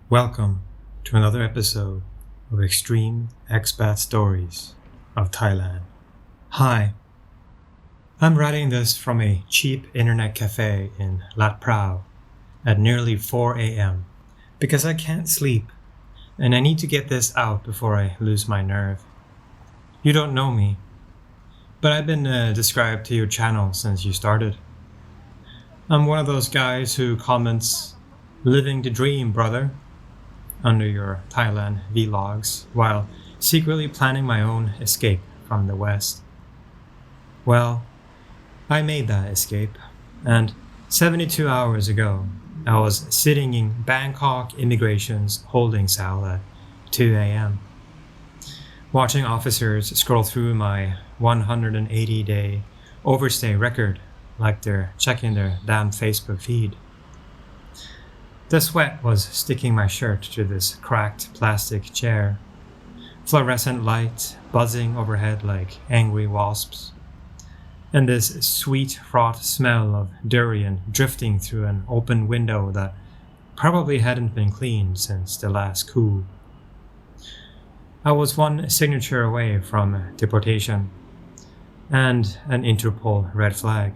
Welcome to another episode of Extreme Expat Stories of Thailand. Hi, I'm writing this from a cheap internet cafe in Lat Phrao at nearly 4 a.m. because I can't sleep and I need to get this out before I lose my nerve. You don't know me, but I've been described to your channel since you started. I'm one of those guys who comments, "Living the dream, brother," under your Thailand vlogs while secretly planning my own escape from the West. Well, I made that escape, and 72 hours ago, I was sitting in Bangkok immigration's holding cell at 2 a.m., watching officers scroll through my 180-day Overstay record like they're checking their damn Facebook feed. The sweat was sticking my shirt to this cracked plastic chair, fluorescent light buzzing overhead like angry wasps, and this sweet fraught smell of durian drifting through an open window that probably hadn't been cleaned since the last coup. I was one signature away from deportation and an Interpol red flag,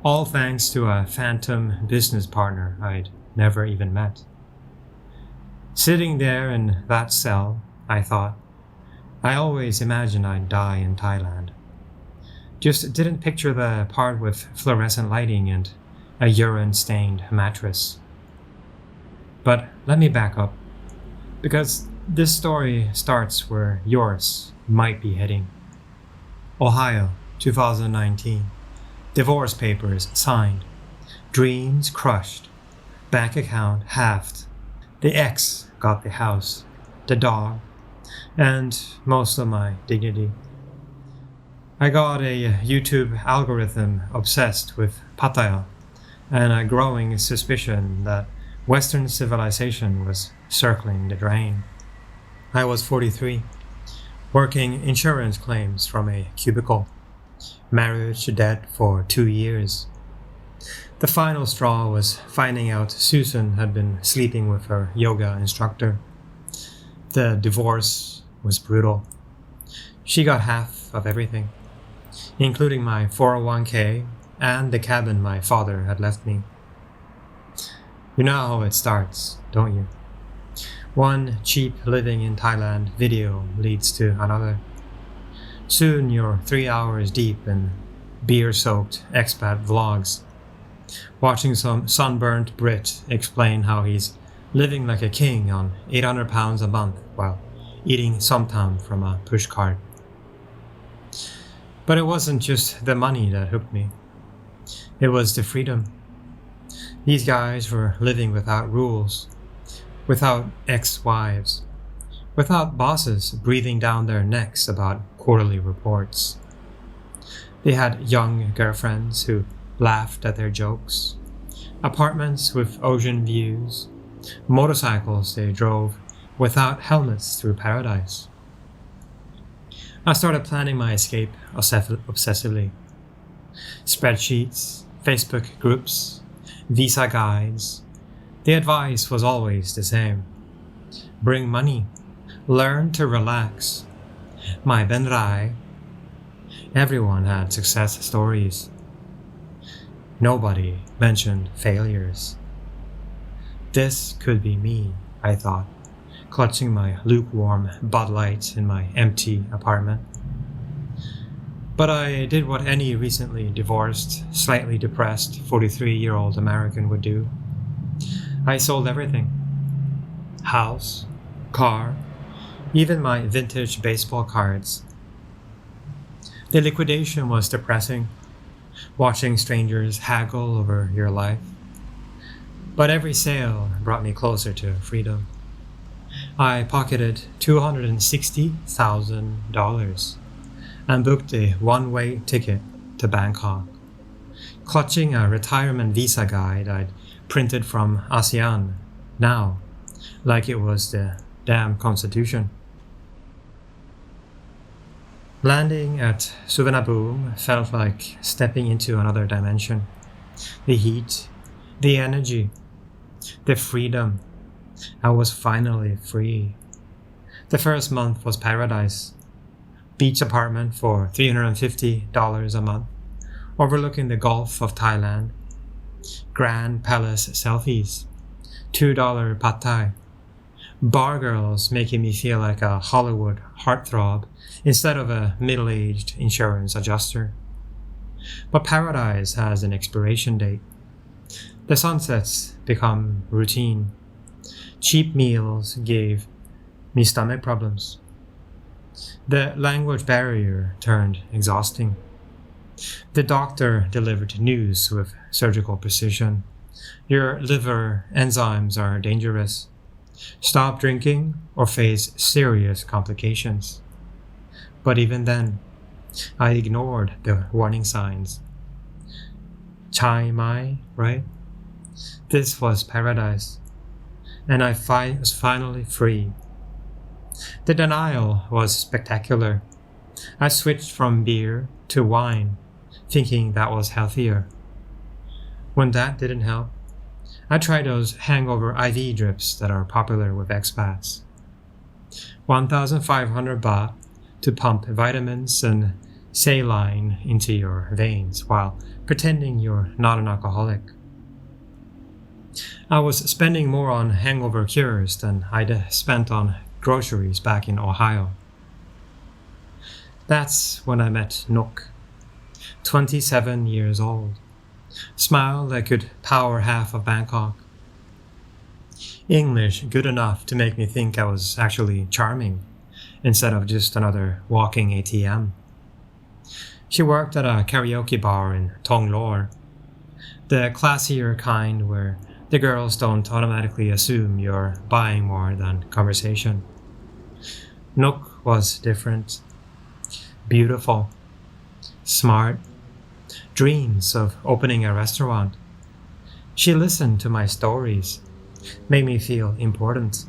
all thanks to a phantom business partner I'd never even met. Sitting there in that cell, I thought, I always imagined I'd die in Thailand. Just didn't picture the part with fluorescent lighting and a urine-stained mattress. But let me back up, because this story starts where yours might be heading. Ohio, 2019. Divorce papers signed. Dreams crushed. Bank account halved. The ex got the house, the dog, and most of my dignity. I got a YouTube algorithm obsessed with Pattaya and a growing suspicion that Western civilization was circling the drain. I was 43, working insurance claims from a cubicle, marriage dead for 2 years. The final straw was finding out Susan had been sleeping with her yoga instructor. The divorce was brutal. She got half of everything, including my 401k and the cabin my father had left me. You know how it starts, don't you? One cheap living in Thailand video leads to another. Soon you're 3 hours deep in beer-soaked expat vlogs, watching some sunburnt Brit explain how he's living like a king on 800 pounds a month while eating somtam from a pushcart. But it wasn't just the money that hooked me. It was the freedom. These guys were living without rules, without ex-wives, without bosses breathing down their necks about quarterly reports. They had young girlfriends who laughed at their jokes, apartments with ocean views, motorcycles they drove without helmets through paradise. I started planning my escape obsessively. Spreadsheets, Facebook groups, visa guides. The advice was always the same. Bring money. Learn to relax. Mai ben rai. Everyone had success stories. Nobody mentioned failures. This could be me, I thought, clutching my lukewarm Bud Light in my empty apartment. But I did what any recently divorced, slightly depressed 43-year-old American would do. I sold everything. House, car, even my vintage baseball cards. The liquidation was depressing, watching strangers haggle over your life. But every sale brought me closer to freedom. I pocketed $260,000 and booked a one-way ticket to Bangkok, clutching a retirement visa guide I'd printed from ASEAN now, like it was the damn constitution. Landing at Suvarnabhumi felt like stepping into another dimension. The heat, the energy, the freedom, I was finally free. The first month was paradise. Beach apartment for $350 a month, overlooking the Gulf of Thailand. Grand Palace selfies. $2 pad thai. Bar girls making me feel like a Hollywood heartthrob instead of a middle-aged insurance adjuster. But paradise has an expiration date. The sunsets become routine. Cheap meals gave me stomach problems. The language barrier turned exhausting. The doctor delivered news with surgical precision. Your liver enzymes are dangerous. Stop drinking or face serious complications. But even then, I ignored the warning signs. Chiang Mai, right? This was paradise. And I was finally free. The denial was spectacular. I switched from beer to wine, thinking that was healthier. When that didn't help, I tried those hangover IV drips that are popular with expats. 1,500 baht to pump vitamins and saline into your veins while pretending you're not an alcoholic. I was spending more on hangover cures than I'd spent on groceries back in Ohio. That's when I met Nook, 27 years old. Smile that could power half of Bangkok. English good enough to make me think I was actually charming, instead of just another walking ATM. She worked at a karaoke bar in Thong Lor, the classier kind where the girls don't automatically assume you're buying more than conversation. Nook was different, beautiful, smart, dreams of opening a restaurant. She listened to my stories, made me feel important.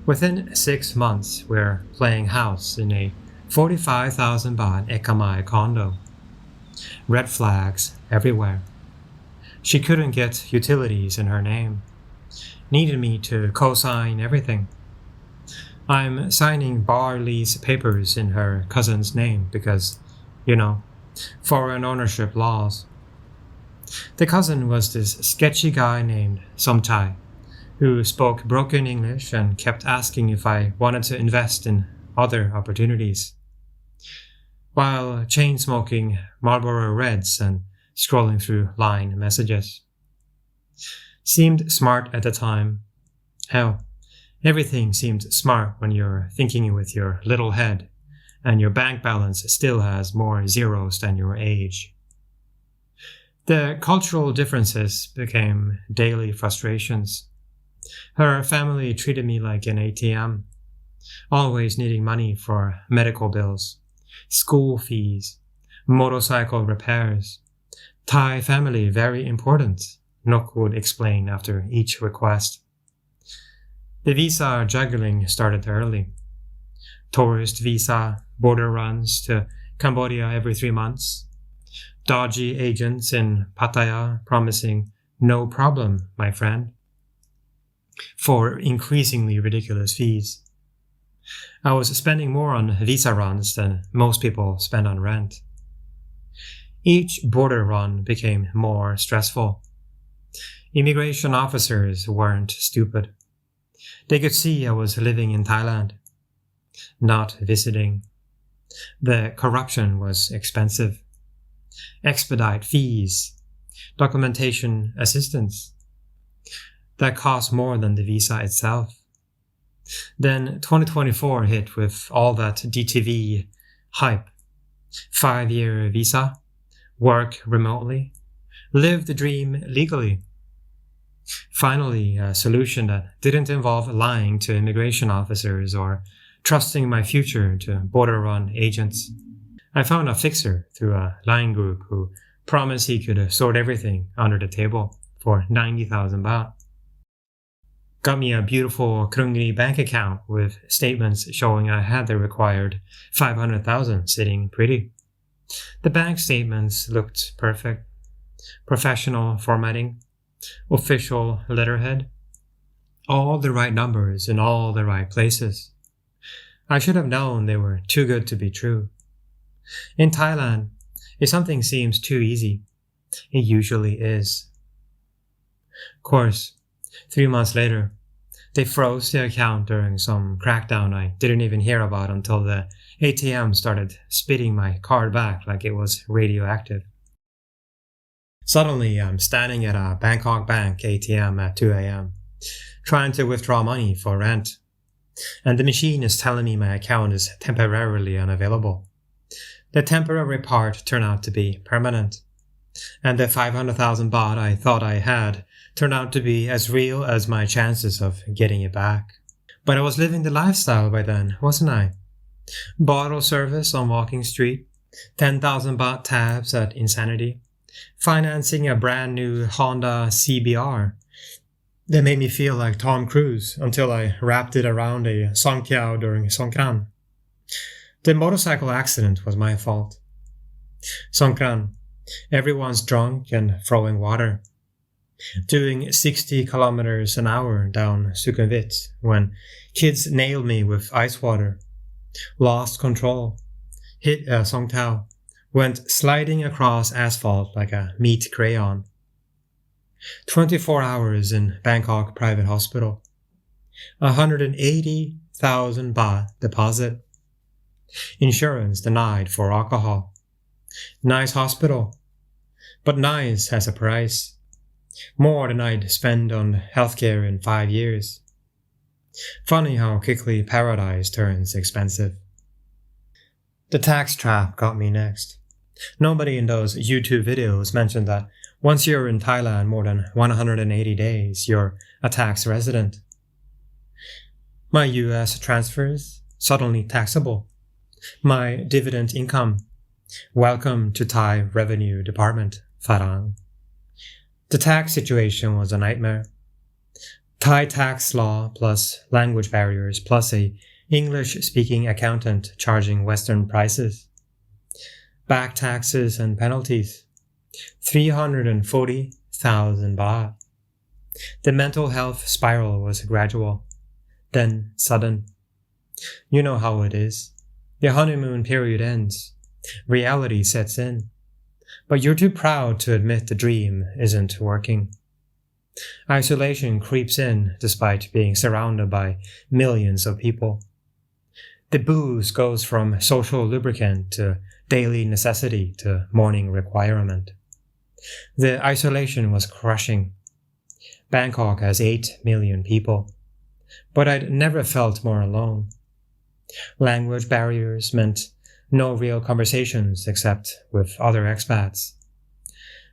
Within 6 months, we're playing house in a 45,000 baht Ekamai condo. Red flags everywhere. She couldn't get utilities in her name. Needed me to co-sign everything. I'm signing bar lease papers in her cousin's name because, foreign ownership laws. The cousin was this sketchy guy named Somchai, who spoke broken English and kept asking if I wanted to invest in other opportunities, while chain-smoking Marlboro Reds and scrolling through line messages. Seemed smart at the time. Hell, everything seemed smart when you're thinking with your little head, and your bank balance still has more zeros than your age. The cultural differences became daily frustrations. Her family treated me like an ATM, always needing money for medical bills, school fees, motorcycle repairs. Thai family very important, Nook would explain after each request. The visa juggling started early. Tourist visa, border runs to Cambodia every 3 months. Dodgy agents in Pattaya promising no problem, my friend, for increasingly ridiculous fees. I was spending more on visa runs than most people spend on rent. Each border run became more stressful. Immigration officers weren't stupid. They could see I was living in Thailand, not visiting. The corruption was expensive. Expedite fees, documentation assistance. That cost more than the visa itself. Then 2024 hit with all that DTV hype. 5-year visa, work remotely, live the dream legally. Finally, a solution that didn't involve lying to immigration officers or trusting my future to border run agents. I found a fixer through a line group who promised he could sort everything under the table for 90,000 baht. Got me a beautiful Krungri bank account with statements showing I had the required 500,000 sitting pretty. The bank statements looked perfect. Professional formatting, official letterhead. All the right numbers in all the right places. I should have known they were too good to be true. In Thailand, if something seems too easy, it usually is. Of course, 3 months later, they froze the account during some crackdown I didn't even hear about until the ATM started spitting my card back like it was radioactive. Suddenly, I'm standing at a Bangkok bank ATM at 2 a.m., trying to withdraw money for rent, and the machine is telling me my account is temporarily unavailable. The temporary part turned out to be permanent, and the 500,000 baht I thought I had turned out to be as real as my chances of getting it back. But I was living the lifestyle by then, wasn't I? Bottle service on Walking Street, 10,000 baht tabs at Insanity, financing a brand new Honda CBR that made me feel like Tom Cruise until I wrapped it around a songkyaw during Songkran. The motorcycle accident was my fault. Songkran, everyone's drunk and throwing water. Doing 60 kilometers an hour down Sukhumvit when kids nailed me with ice water. Lost control. Hit a Songtao. Went sliding across asphalt like a meat crayon. 24 hours in Bangkok private hospital. 180,000 baht deposit. Insurance denied for alcohol. Nice hospital. But nice has a price. More than I'd spend on healthcare in 5 years. Funny how quickly paradise turns expensive. The tax trap got me next. Nobody in those YouTube videos mentioned that once you're in Thailand more than 180 days, you're a tax resident. My US transfers, suddenly taxable. My dividend income, welcome to Thai Revenue Department, Farang. The tax situation was a nightmare. Thai tax law plus language barriers plus a English-speaking accountant charging Western prices. Back taxes and penalties. 340,000 baht. The mental health spiral was gradual, then sudden. You know how it is. The honeymoon period ends. Reality sets in. But you're too proud to admit the dream isn't working. Isolation creeps in despite being surrounded by millions of people. The booze goes from social lubricant to daily necessity to morning requirement. The isolation was crushing. Bangkok has 8 million people, but I'd never felt more alone. Language barriers meant no real conversations except with other expats.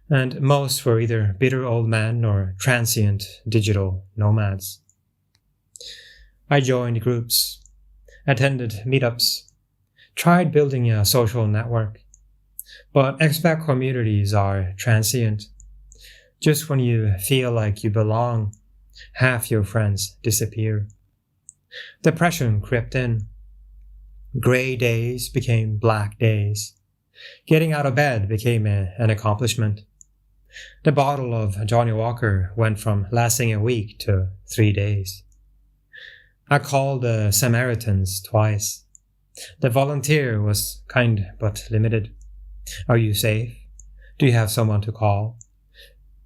And most were either bitter old men or transient digital nomads. I joined groups, attended meetups, tried building a social network. But expat communities are transient. Just when you feel like you belong, half your friends disappear. Depression crept in. Gray days became black days. Getting out of bed became an accomplishment. The bottle of Johnny Walker went from lasting a week to 3 days. I called the Samaritans twice. The volunteer was kind but limited. Are you safe? Do you have someone to call?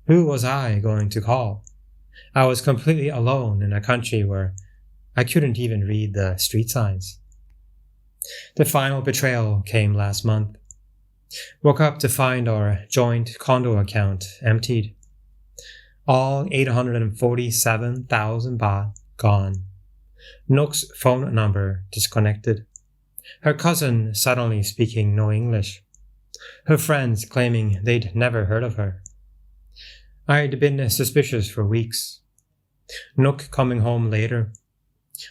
Who was I going to call? I was completely alone in a country where I couldn't even read the street signs. The final betrayal came last month. Woke up to find our joint condo account emptied. All 847,000 baht gone. Nook's phone number disconnected. Her cousin suddenly speaking no English. Her friends claiming they'd never heard of her. I'd been suspicious for weeks. Nook coming home later.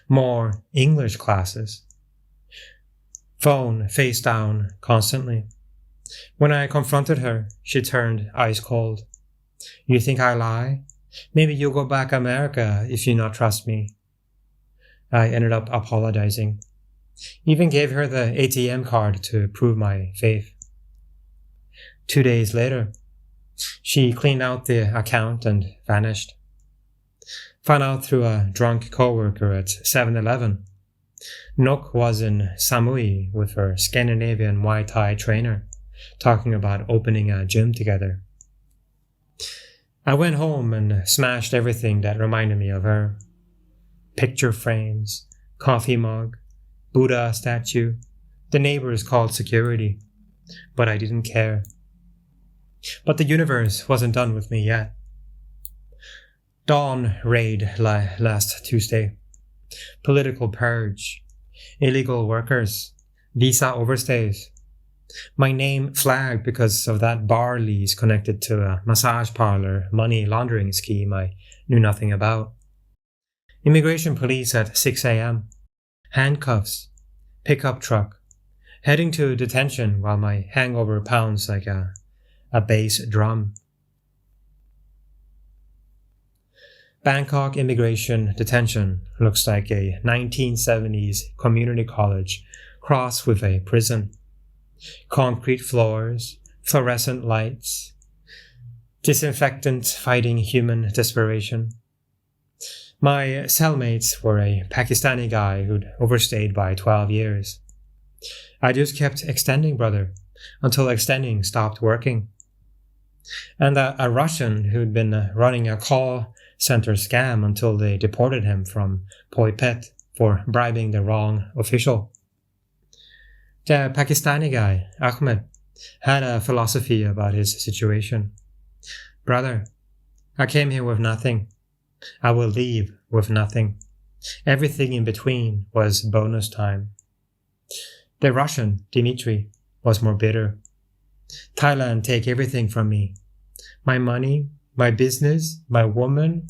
More English classes. Phone face down constantly. When I confronted her, she turned ice cold. You think I lie? Maybe you'll go back to America if you not trust me. I ended up apologizing. Even gave her the ATM card to prove my faith. 2 days later, she cleaned out the account and vanished. Found out through a drunk coworker at 7-Eleven. Nook was in Samui with her Scandinavian Muay Thai trainer, talking about opening a gym together. I went home and smashed everything that reminded me of her. Picture frames, coffee mug, Buddha statue. The neighbors called security, but I didn't care. But the universe wasn't done with me yet. Dawn raid last Tuesday. Political purge. Illegal workers. Visa overstays. My name flagged because of that bar lease connected to a massage parlor money laundering scheme I knew nothing about. Immigration police at 6 a.m. Handcuffs. Pickup truck. Heading to detention while my hangover pounds like a bass drum. Bangkok immigration detention looks like a 1970s community college crossed with a prison. Concrete floors, fluorescent lights, disinfectant fighting human desperation. My cellmates were a Pakistani guy who'd overstayed by 12 years. I just kept extending, brother, until extending stopped working. And a Russian who'd been running a call center scam until they deported him from Phuket for bribing the wrong official. The Pakistani guy, Ahmed, had a philosophy about his situation. Brother, I came here with nothing. I will leave with nothing. Everything in between was bonus time. The Russian, Dmitry, was more bitter. Thailand take everything from me. My money, my business, my woman.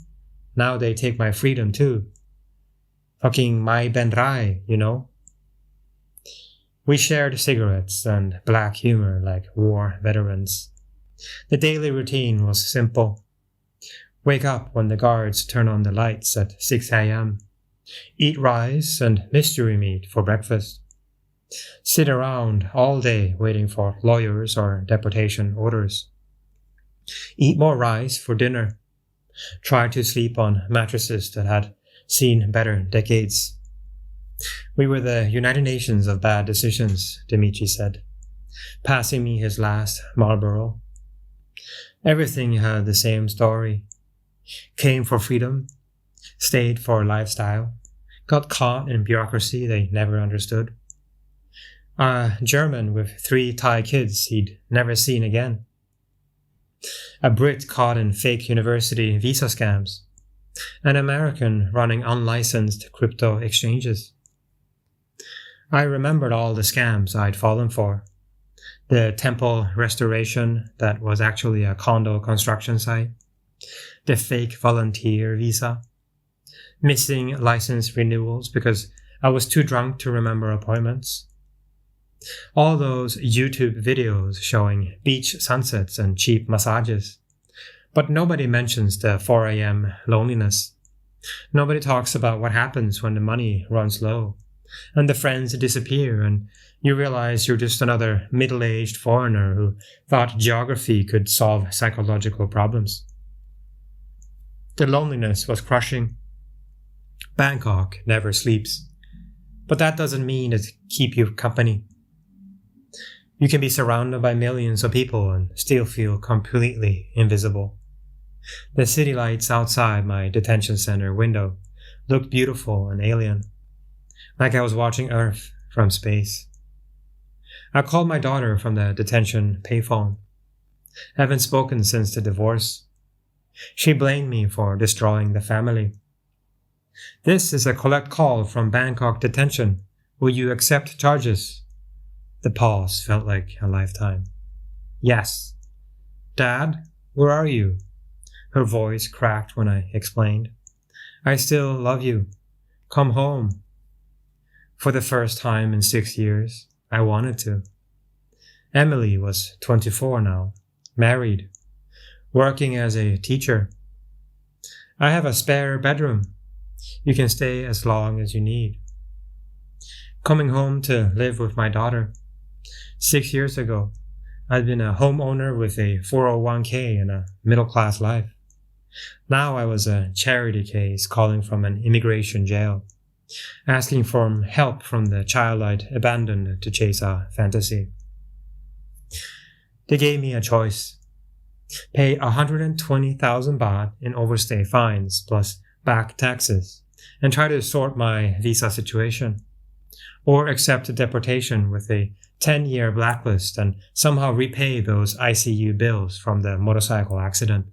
Now they take my freedom too. Fucking my benrai, you know? We shared cigarettes and black humor like war veterans. The daily routine was simple. Wake up when the guards turn on the lights at 6 a.m. Eat rice and mystery meat for breakfast. Sit around all day waiting for lawyers or deportation orders. Eat more rice for dinner. Try to sleep on mattresses that had seen better decades. We were the United Nations of bad decisions, Dimitri said, passing me his last Marlboro. Everything had the same story. Came for freedom, stayed for lifestyle, got caught in bureaucracy they never understood. A German with 3 Thai kids he'd never seen again. A Brit caught in fake university visa scams. An American running unlicensed crypto exchanges. I remembered all the scams I'd fallen for. The temple restoration that was actually a condo construction site. The fake volunteer visa. Missing license renewals because I was too drunk to remember appointments. All those YouTube videos showing beach sunsets and cheap massages. But nobody mentions the 4 a.m. loneliness. Nobody talks about what happens when the money runs low and the friends disappear and you realize you're just another middle-aged foreigner who thought geography could solve psychological problems. The loneliness was crushing. Bangkok never sleeps. But that doesn't mean it keeps you company. You can be surrounded by millions of people and still feel completely invisible. The city lights outside my detention center window looked beautiful and alien, like I was watching Earth from space. I called my daughter from the detention payphone. Haven't spoken since the divorce. She blamed me for destroying the family. This is a collect call from Bangkok detention. Will you accept charges? The pause felt like a lifetime. Yes. Dad, where are you? Her voice cracked when I explained. I still love you. Come home. For the first time in 6 years, I wanted to. Emily was 24 now, married, working as a teacher. I have a spare bedroom. You can stay as long as you need. Coming home to live with my daughter. 6 years ago, I'd been a homeowner with a 401k and a middle-class life. Now I was a charity case calling from an immigration jail, asking for help from the child I'd abandoned to chase a fantasy. They gave me a choice. Pay 120,000 baht in overstay fines plus back taxes and try to sort my visa situation, or accept deportation with a 10-year blacklist and somehow repay those ICU bills from the motorcycle accident.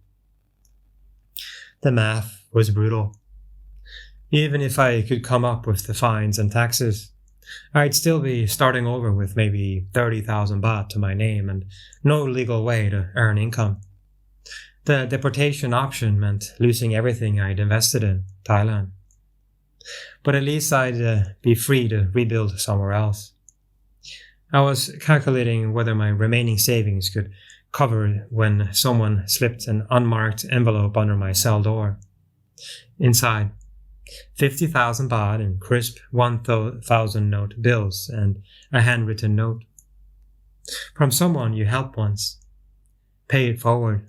The math was brutal. Even if I could come up with the fines and taxes, I'd still be starting over with maybe 30,000 baht to my name and no legal way to earn income. The deportation option meant losing everything I'd invested in Thailand. But at least I'd be free to rebuild somewhere else. I was calculating whether my remaining savings could cover when someone slipped an unmarked envelope under my cell door. Inside, 50,000 baht in crisp 1,000 note bills and a handwritten note. From someone you helped once. Pay it forward.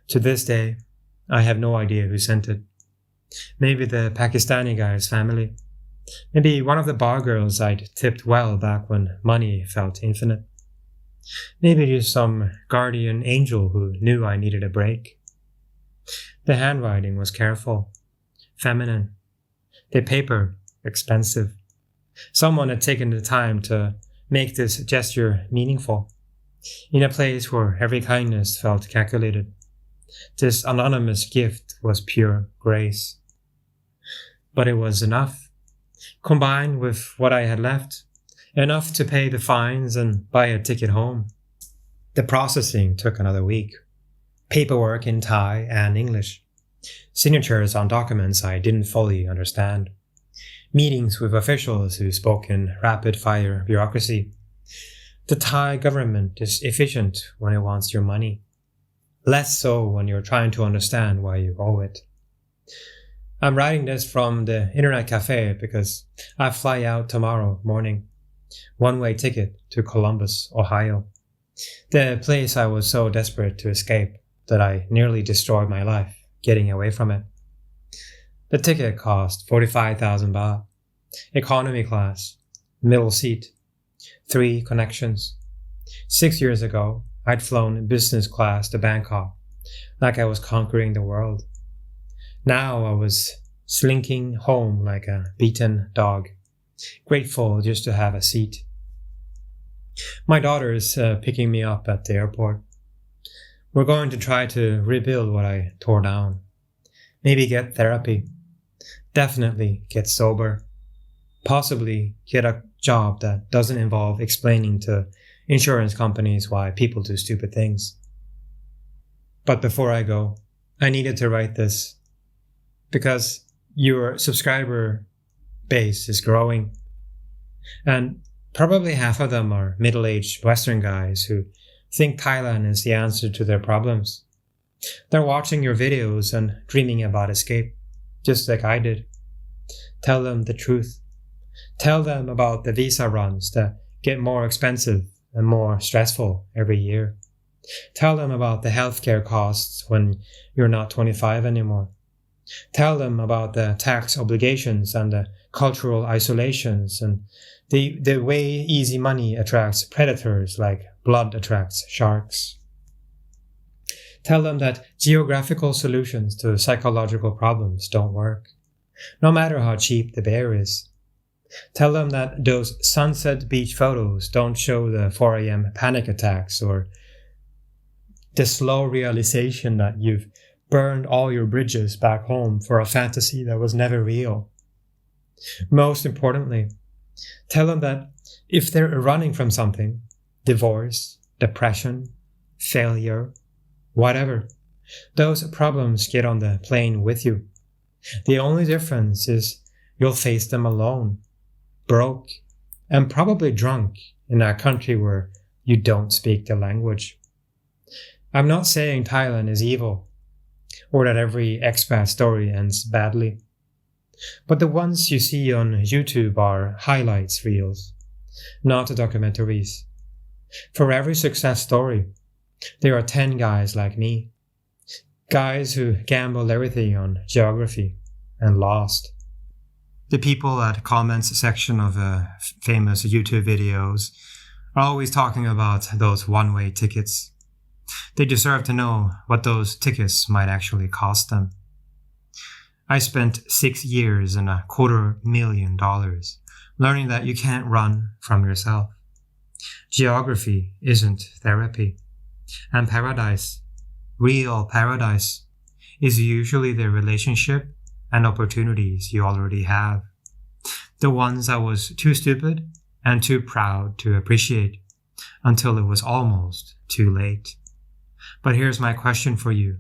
To this day, I have no idea who sent it. Maybe the Pakistani guy's family. Maybe one of the bar girls I'd tipped well back when money felt infinite. Maybe just some guardian angel who knew I needed a break. The handwriting was careful, feminine. The paper, expensive. Someone had taken the time to make this gesture meaningful, in a place where every kindness felt calculated. This anonymous gift was pure grace. But it was enough. Combined with what I had left, enough to pay the fines and buy a ticket home. The processing took another week. Paperwork in Thai and English. Signatures on documents I didn't fully understand. Meetings with officials who spoke in rapid-fire bureaucracy. The Thai government is efficient when it wants your money. Less so when you're trying to understand why you owe it. I'm writing this from the internet cafe because I fly out tomorrow morning. One-way ticket to Columbus, Ohio. The place I was so desperate to escape that I nearly destroyed my life getting away from it. The ticket cost 45,000 baht. Economy class. Middle seat. 3 connections. 6 years ago, I'd flown business class to Bangkok, like I was conquering the world. Now I was slinking home like a beaten dog, grateful just to have a seat. My daughter is picking me up at the airport. We're going to try to rebuild what I tore down. Maybe get therapy. Definitely get sober. Possibly get a job that doesn't involve explaining to insurance companies why people do stupid things. But before I go, I needed to write this because your subscriber base is growing. And probably half of them are middle-aged Western guys who think Thailand is the answer to their problems. They're watching your videos and dreaming about escape, just like I did. Tell them the truth. Tell them about the visa runs that get more expensive and more stressful every year. Tell them about the healthcare costs when you're not 25 anymore. Tell them about the tax obligations and the cultural isolations and the way easy money attracts predators like blood attracts sharks. Tell them that geographical solutions to psychological problems don't work, no matter how cheap the bear is. Tell them that those sunset beach photos don't show the 4 a.m. panic attacks or the slow realization that you've burned all your bridges back home for a fantasy that was never real. Most importantly, tell them that if they're running from something, divorce, depression, failure, whatever, those problems get on the plane with you. The only difference is you'll face them alone, broke, and probably drunk in a country where you don't speak the language. I'm not saying Thailand is evil, or that every expat story ends badly. But the ones you see on YouTube are highlights reels, not documentaries. For every success story, there are 10 guys like me. Guys who gamble everything on geography and lost. The people at comments section of famous YouTube videos are always talking about those one-way tickets. They deserve to know what those tickets might actually cost them. I spent 6 years and $250,000 learning that you can't run from yourself. Geography isn't therapy. And paradise, real paradise, is usually the relationship and opportunities you already have. The ones I was too stupid and too proud to appreciate until it was almost too late. But here's my question for you.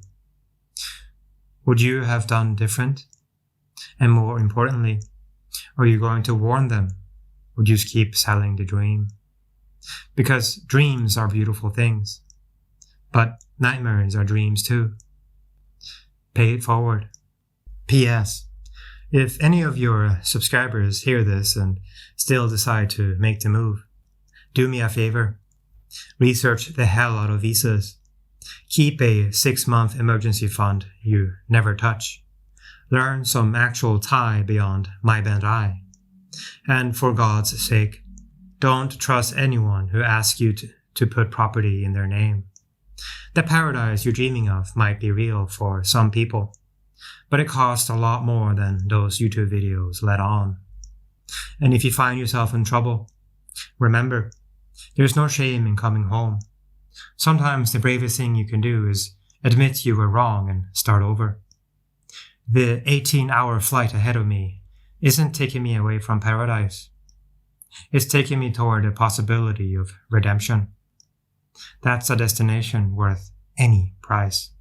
Would you have done different? And more importantly, are you going to warn them? Or just keep selling the dream? Because dreams are beautiful things. But nightmares are dreams too. Pay it forward. P.S. If any of your subscribers hear this and still decide to make the move, do me a favor. Research the hell out of visas. Keep a 6-month emergency fund you never touch. Learn some actual Thai beyond my bent eye. And for God's sake, don't trust anyone who asks you to put property in their name. The paradise you're dreaming of might be real for some people, but it costs a lot more than those YouTube videos let on. And if you find yourself in trouble, remember, there's no shame in coming home. Sometimes the bravest thing you can do is admit you were wrong and start over. The 18-hour flight ahead of me isn't taking me away from paradise. It's taking me toward the possibility of redemption. That's a destination worth any price.